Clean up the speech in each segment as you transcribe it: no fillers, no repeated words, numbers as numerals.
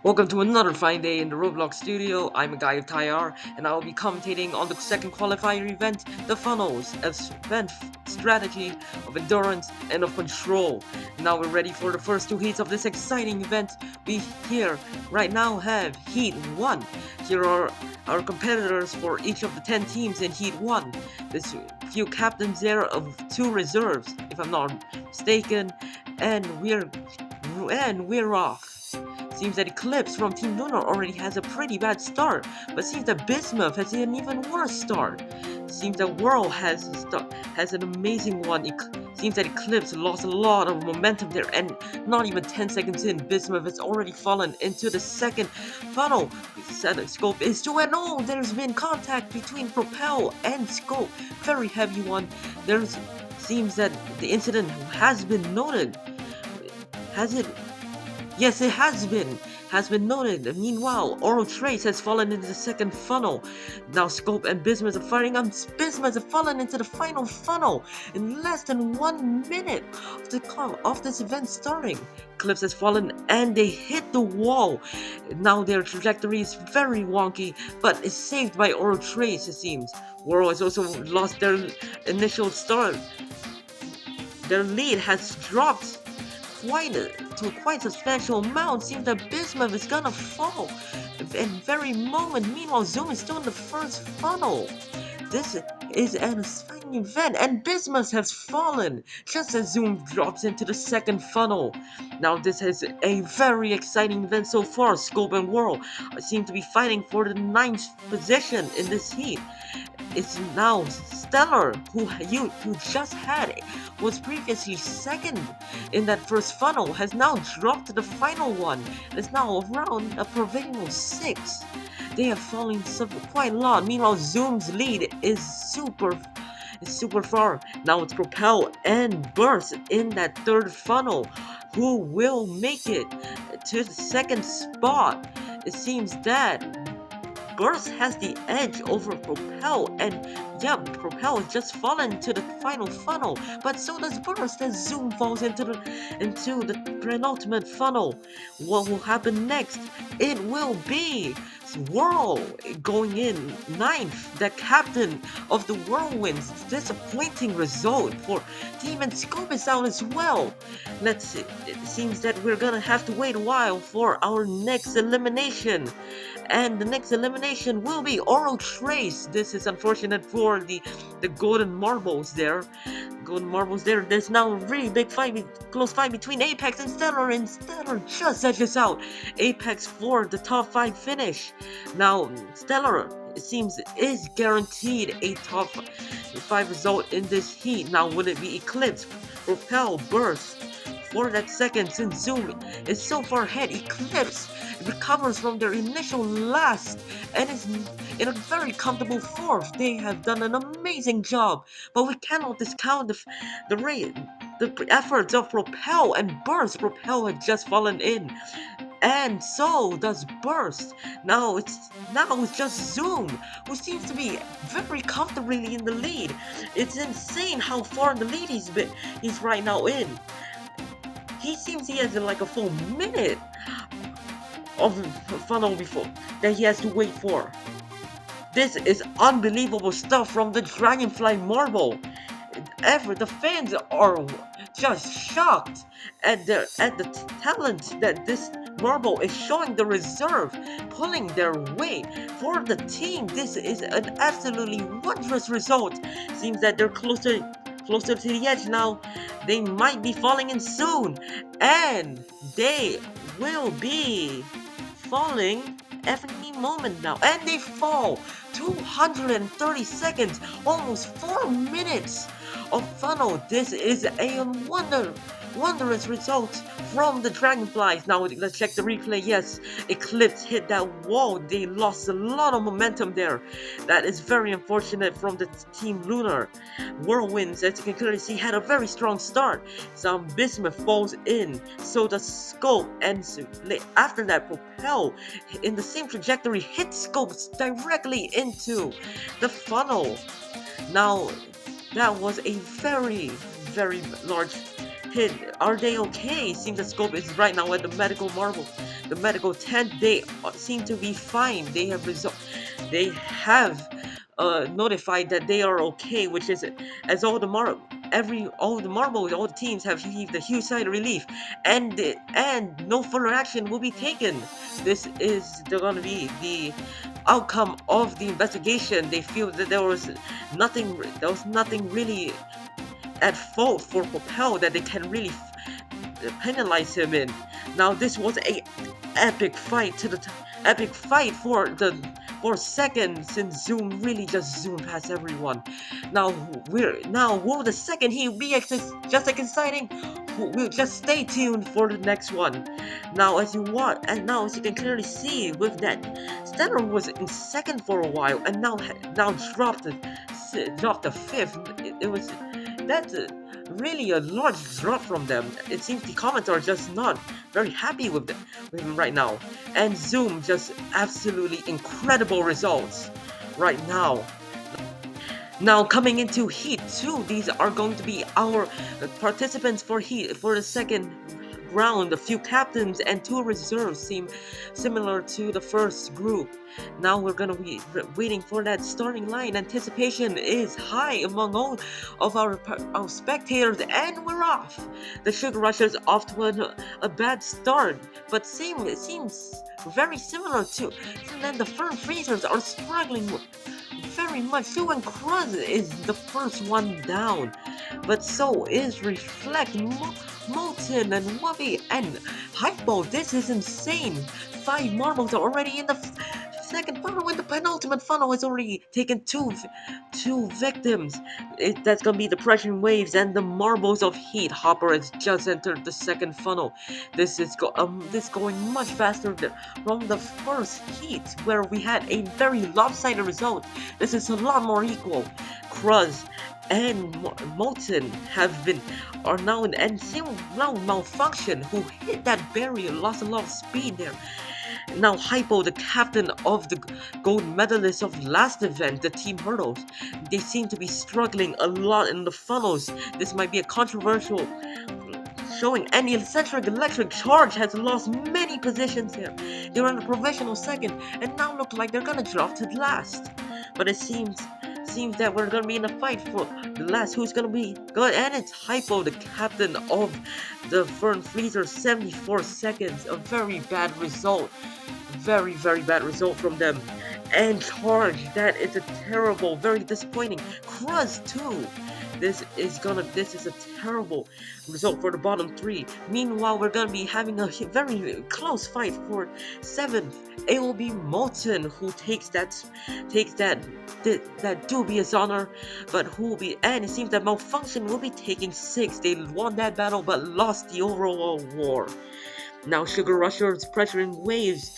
Welcome to another fine day in the Roblox Studio. I'm a guy of Tyr, and I will be commentating on the second qualifier event, the funnels, event strategy of endurance and of control. Now we're ready for the first two heats of this exciting event. We here right now have Heat 1. Here are our competitors for each of the 10 teams in Heat 1. There's few captains there of two reserves, if I'm not mistaken, and we're off. Seems that Eclipse from Team Lunar already has a pretty bad start, but seems that Bismuth has an even worse start. Seems that Whirl has an amazing one. Seems that Eclipse lost a lot of momentum there, and not even 10 seconds in, Bismuth has already fallen into the second funnel. Scope is 2-0. There's been contact between Propel and Scope. Very heavy one. Seems that the incident has been noted. Has it? Yes, it has been noted. Meanwhile, Oral Trace has fallen into the second funnel. Now Scope and Bismuth are fighting on. Bismuth have fallen into the final funnel in less than 1 minute of this event starting. Clips has fallen and they hit the wall. Now their trajectory is very wonky, but is saved by Oral Trace, it seems. World has also lost their initial start. Their lead has dropped to a quite substantial amount. Seems that Bismuth is gonna fall at very moment. Meanwhile, Zoom is still in the first funnel. This is an exciting event, and Bismuth has fallen just as Zoom drops into the second funnel. Now, this is a very exciting event so far. Scope and Whirl seem to be fighting for the 9th position in this heat. It's now Stellar, who just was previously second in that first funnel, has now dropped to the final one. It's now around a provisional 6. They have fallen quite a lot. Meanwhile, Zoom's lead is super far. Now it's Propel and Burst in that third funnel. Who will make it to the second spot? It seems that Burst has the edge over Propel, and yeah, Propel has just fallen to the final funnel, but so does Burst as Zoom falls into the penultimate funnel. What will happen next? It will be Whirl going in 9th, the captain of the Whirlwinds. Disappointing result for Team and Scope is out as well. Let's see. It seems that we're gonna have to wait a while for our next elimination. And the next elimination will be Oral Trace. This is unfortunate for the golden marbles there. There's now a really big close fight between Apex and Stellar just edges out Apex for the top 5 finish. Now, Stellar, it seems, is guaranteed a top 5 result in this heat. Now, will it be Eclipse, Propel, Burst? For that second, since Zoom is so far ahead, Eclipse recovers from their initial last and is in a very comfortable 4th. They have done an amazing job, but we cannot discount the efforts of Propel and Burst. Propel had just fallen in, and so does Burst. Now it's just Zoom, who seems to be very comfortably in the lead. It's insane how far in the lead he's right now in. He seems he has like a full minute of funnel before that he has to wait for. This is unbelievable stuff from the Dragonfly Marble. The fans are just shocked at the talent that this marble is showing. The reserve pulling their weight for the team. This is an absolutely wondrous result. Seems that they're closer to the edge now. They might be falling in soon, and they will be falling every moment now, and they fall 230 seconds, almost 4 minutes of funnel. This is a wondrous result from the Dragonflies. Now let's check the replay. Yes, Eclipse hit that wall. They lost a lot of momentum there. That is very unfortunate from the Team Lunar. Whirlwinds, as you can clearly see, had a very strong start. Some Bismuth falls in, so does Scope, and after that, Propel in the same trajectory hits Scope directly into the funnel. Now, that was a very large Are they okay? Seems the scope is right now at the medical marble, the medical tent. They seem to be fine. They have notified that they are okay, which is as all the marbles, all the teams have heaved a huge sigh of relief, and no further action will be taken. This is going to be the outcome of the investigation. They feel that there was nothing really at fault for Propel that they can really penalize him in. Now this was a epic fight epic fight for seconds, since Zoom really just zoomed past everyone. Now will the second he reacts just like exciting? We'll just stay tuned for the next one. Now as you can clearly see with that, Stellar was in second for a while and now dropped the fifth. It was that's really a large drop from them. It seems the comments are just not very happy with him right now. And Zoom just absolutely incredible results right now. Now coming into Heat 2, these are going to be our participants for the second round. A few captains and 2 reserves seem similar to the first group. Now we're gonna be waiting for that starting line. Anticipation is high among all of our spectators, and we're off. The Sugar Rushers off to a bad start, but it seems very similar to. And then the Firm Freezers are struggling very much. Sue and Cruz is the first one down, but so is Reflect, Molten, and Wubby, and Hypo. This is insane. 5 marbles are already in the second funnel, and the penultimate funnel has already taken two victims. That's gonna be the Depression Waves and the Marbles of Heat. Hopper has just entered the second funnel. This is going much faster from the first heat, where we had a very lopsided result. This is a lot more equal. Cruz and Molten are now Malfunction, who hit that barrier, lost a lot of speed there. Now Hypo, the captain of the gold medalists of last event, the team hurdles, they seem to be struggling a lot in the funnels. This might be a controversial showing, and the eccentric electric charge has lost many positions here. They're in a provisional second and now look like they're gonna drop to last. But it seems that we're gonna be in a fight for the last. Who's gonna be good? And it's Hypo, the captain of the Fern Freezer. 74 seconds, a very bad result. Very, very bad result from them. And Charge, that is a terrible, very disappointing. Cruz too. This is a terrible result for the bottom 3. Meanwhile, we're gonna be having a very close fight for 7th. It will be Molten who takes that dubious honor, but and it seems that Malfunction will be taking 6th. They won that battle but lost the overall war. Now Sugar Rushers, Pressuring Waves,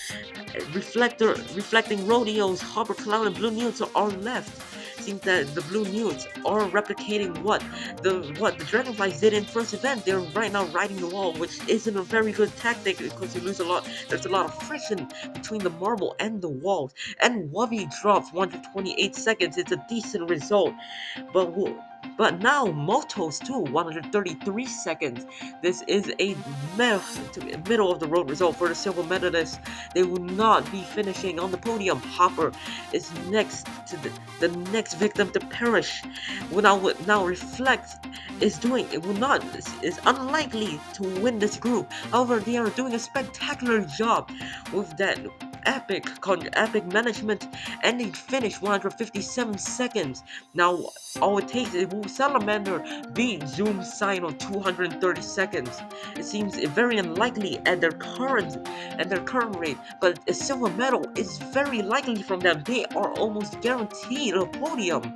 Reflecting Rodeos, Hopper Cloud, and Blue Newts are left. Seems that the Blue Newts are replicating what the Dragonflies did in first event. They're right now riding the wall, which isn't a very good tactic because you lose a lot. There's a lot of friction between the marble and the walls. And Wubby drops 128 seconds. It's a decent result, but now Motos too, 133 seconds. This is a middle of the road result for the silver medalists. They will not be finishing on the podium. Hopper is next to the next victim to perish. Now Reflect is unlikely to win this group. However, they are doing a spectacular job with that epic management, and they finish 157 seconds. Now all it takes is Salamander beat Zoom Sign on 230 seconds. It seems very unlikely at their current rate, but a silver medal is very likely from them. They are almost guaranteed a podium.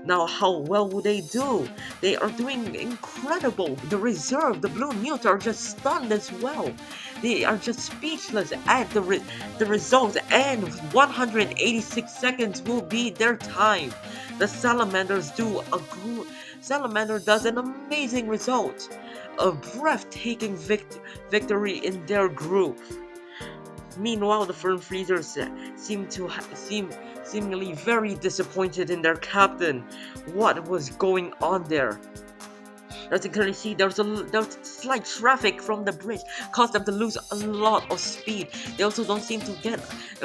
Now, how well will they do? They are doing incredible. The reserve, the Blue Newts, are just stunned as well. They are just speechless at the results, and 186 seconds will be their time. The Salamander does an amazing result, a breathtaking victory in their group. Meanwhile, the Firm Freezers seemingly very disappointed in their captain. What was going on there? As you can clearly see, there's slight traffic from the bridge, caused them to lose a lot of speed. They also don't seem to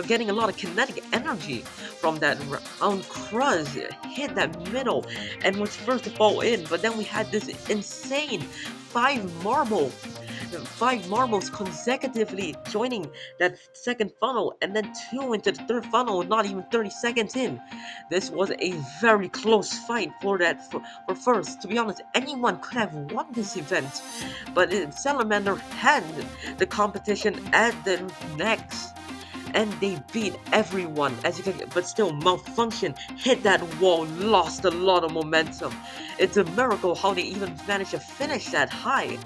getting a lot of kinetic energy from that round. Cruz hit that middle and was first to fall in, but then we had this insane five marble five marbles consecutively joining that second funnel, and then two into the third funnel not even 30 seconds in. This was a very close fight for first. To be honest, anyone could have won this event, but Salamander had the competition at the next, and they beat everyone, as you can, but still Malfunction hit that wall, lost a lot of momentum. It's a miracle how they even managed to finish that high.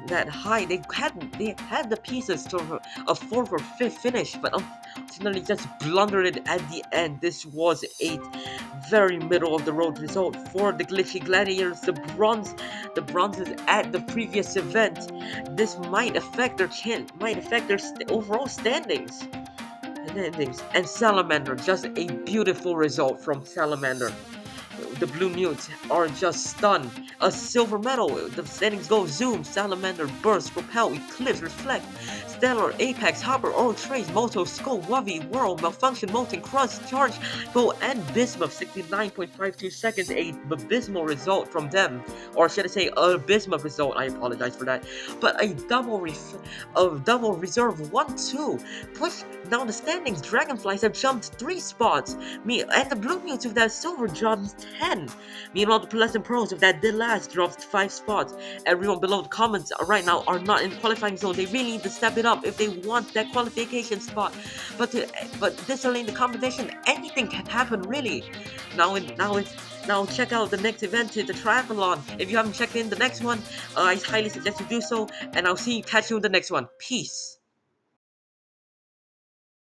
They had the pieces to a fourth or fifth finish, but unfortunately just blundered it at the end. This was a very middle of the road result for the Glitchy Gladiators. The bronzes at the previous event. This might affect their overall standings. And Salamander, just a beautiful result from Salamander. The Blue Mutes are just stunned. A silver medal. The standings go Zoom, Salamander, Burst, Propel, Eclipse, Reflect, Stellar, Apex, Hopper, Oral Trace, Moto, Skull, Wovey, Whirl, Malfunction, Molten, Crust, Charge, Go, and Bismuth. 69.52 seconds. A abysmal result from them. Or should I say, abysmal result. I apologize for that. But a double reserve 1-2. Push down the standings. Dragonflies have jumped 3 spots. And the Blue Mutes with that silver jumps 10. Meanwhile, the Pleasant Pros with that did last drops 5 spots. Everyone below the comments right now are not in the qualifying zone. They really need to step it up if they want that qualification spot. But this early in the competition, anything can happen really. Now check out the next event, the triathlon. If you haven't checked in the next one, I highly suggest you do so. And I'll catch you in the next one. Peace.